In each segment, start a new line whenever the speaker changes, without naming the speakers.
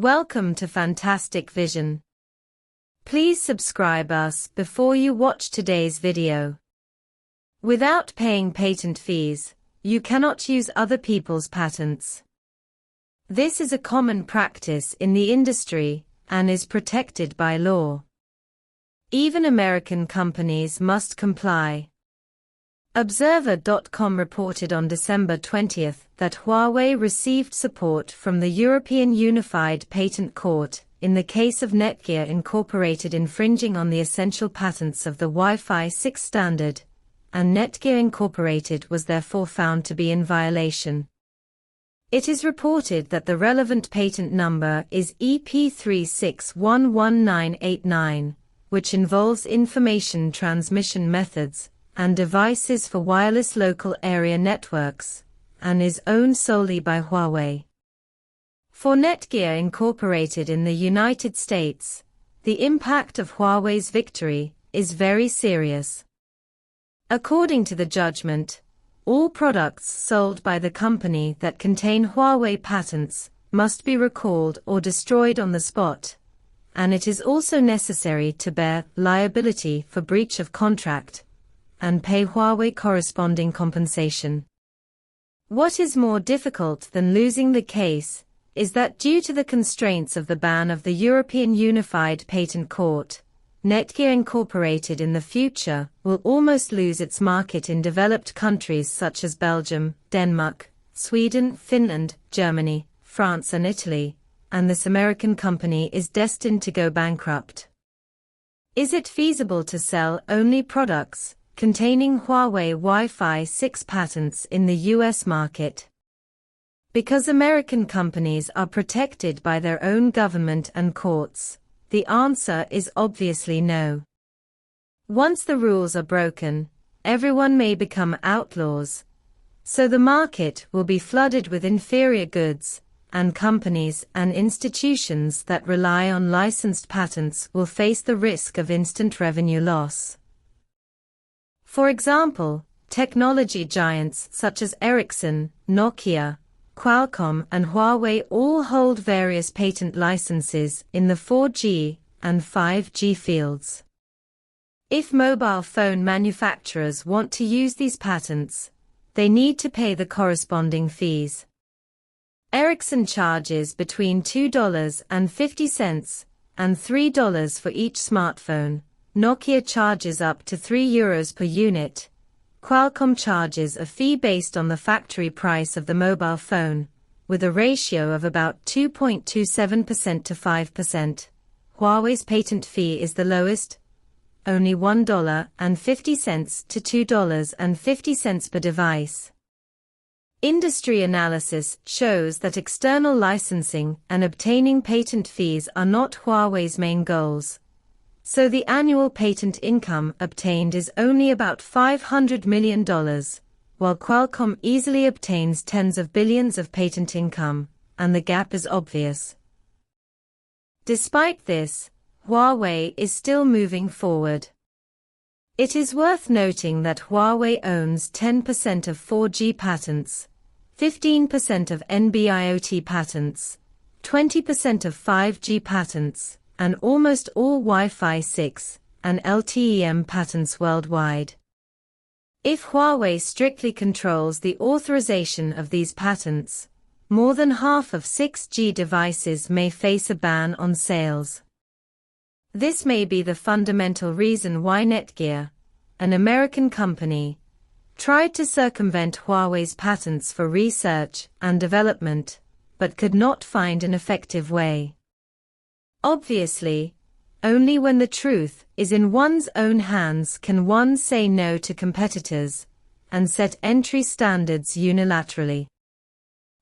Welcome to Fantastic Vision. Please subscribe us before you watch today's video. Without paying patent fees, you cannot use other people's patents. This is a common practice in the industry and is protected by law. Even American companies must comply. Observer.com reported on December 20 that Huawei received support from the European Unified Patent Court in the case of Netgear Incorporated infringing on the essential patents of the Wi-Fi 6 standard, and Netgear Incorporated was therefore found to be in violation. It is reported that the relevant patent number is EP3611989, which involves information transmission methods and devices for wireless local area networks, and is owned solely by Huawei. For Netgear Incorporated in the United States, the impact of Huawei's victory is very serious. According to the judgment, all products sold by the company that contain Huawei patents must be recalled or destroyed on the spot, and it is also necessary to bear liability for breach of contract and pay Huawei corresponding compensation. What is more difficult than losing the case is that due to the constraints of the ban of the European Unified Patent Court, Netgear Incorporated in the future will almost lose its market in developed countries such as Belgium, Denmark, Sweden, Finland, Germany, France and Italy, and this American company is destined to go bankrupt. Is it feasible to sell only products containing Huawei Wi-Fi 6 patents in the US market? Because American companies are protected by their own government and courts, the answer is obviously no. Once the rules are broken, everyone may become outlaws, so the market will be flooded with inferior goods, and companies and institutions that rely on licensed patents will face the risk of instant revenue loss. For example, technology giants such as Ericsson, Nokia, Qualcomm and Huawei all hold various patent licenses in the 4G and 5G fields. If mobile phone manufacturers want to use these patents, they need to pay the corresponding fees. Ericsson charges between $2.50 and $3 for each smartphone. Nokia charges up to €3 per unit. Qualcomm charges a fee based on the factory price of the mobile phone, with a ratio of about 2.27% to 5%. Huawei's patent fee is the lowest, only $1.50 to $2.50 per device. Industry analysis shows that external licensing and obtaining patent fees are not Huawei's main goals. So the annual patent income obtained is only about $500 million, while Qualcomm easily obtains tens of billions of patent income, and the gap is obvious. Despite this, Huawei is still moving forward. It is worth noting that Huawei owns 10% of 4G patents, 15% of NB-IoT patents, 20% of 5G patents, and almost all Wi-Fi 6 and LTE-M patents worldwide. If Huawei strictly controls the authorization of these patents, more than half of 6G devices may face a ban on sales. This may be the fundamental reason why Netgear, an American company, tried to circumvent Huawei's patents for research and development, but could not find an effective way. Obviously, only when the truth is in one's own hands can one say no to competitors and set entry standards unilaterally.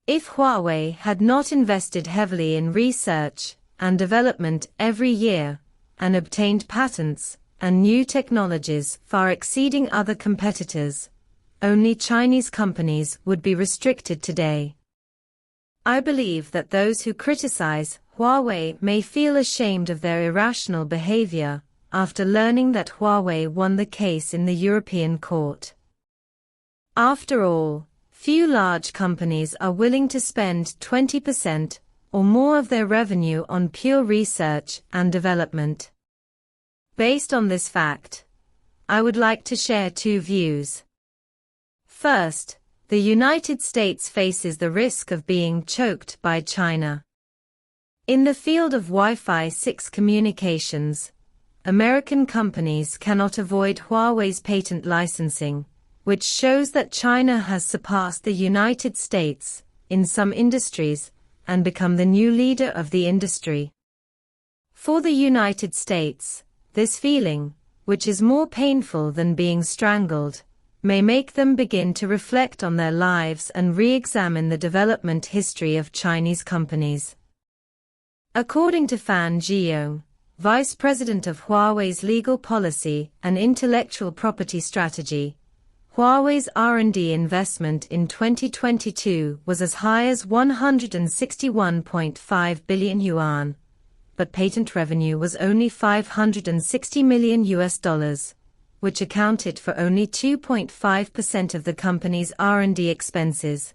If Huawei had not invested heavily in research and development every year and obtained patents and new technologies far exceeding other competitors, only Chinese companies would be restricted today. I believe that those who criticize Huawei may feel ashamed of their irrational behavior after learning that Huawei won the case in the European court. After all, few large companies are willing to spend 20% or more of their revenue on pure research and development. Based on this fact, I would like to share two views. First, the United States faces the risk of being choked by China. In the field of Wi-Fi 6 communications, American companies cannot avoid Huawei's patent licensing, which shows that China has surpassed the United States in some industries and become the new leader of the industry. For the United States, this feeling, which is more painful than being strangled, may make them begin to reflect on their lives and re-examine the development history of Chinese companies. According to Fan Zhiyong, Vice President of Huawei's Legal Policy and Intellectual Property Strategy, Huawei's R&D investment in 2022 was as high as 161.5 billion yuan, but patent revenue was only $560 million, which accounted for only 2.5% of the company's R&D expenses.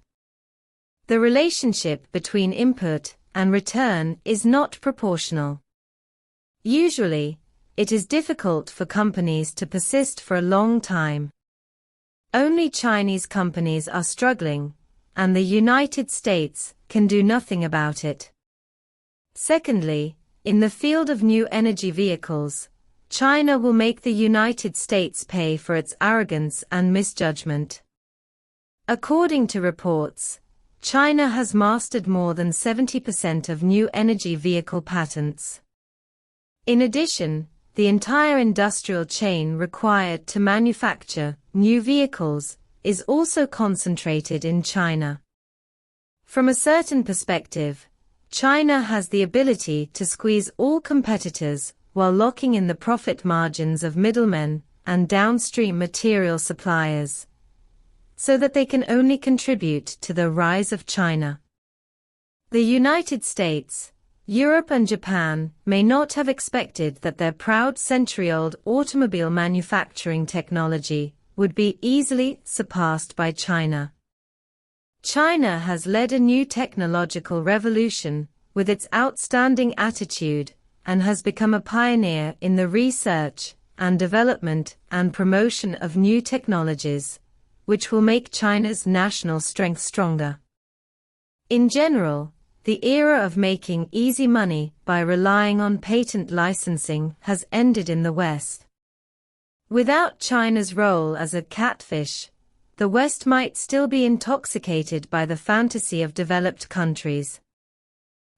The relationship between input and return is not proportional. Usually, it is difficult for companies to persist for a long time. Only Chinese companies are struggling, and the United States can do nothing about it. Secondly, in the field of new energy vehicles, China will make the United States pay for its arrogance and misjudgment. According to reports, China has mastered more than 70% of new energy vehicle patents. In addition, the entire industrial chain required to manufacture new vehicles is also concentrated in China. From a certain perspective, China has the ability to squeeze all competitors while locking in the profit margins of middlemen and downstream material suppliers, so that they can only contribute to the rise of China. The United States, Europe and Japan may not have expected that their proud century-old automobile manufacturing technology would be easily surpassed by China. China has led a new technological revolution with its outstanding attitude and has become a pioneer in the research and development and promotion of new technologies, which will make China's national strength stronger. In general, the era of making easy money by relying on patent licensing has ended in the West. Without China's role as a catfish, the West might still be intoxicated by the fantasy of developed countries.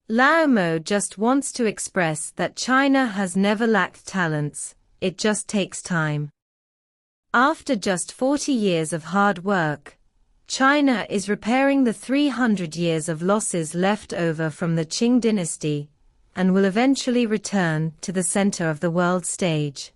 Lao Mo just wants to express that China has never lacked talents, it just takes time. After just 40 years of hard work, China is repairing the 300 years of losses left over from the Qing dynasty, and will eventually return to the center of the world stage.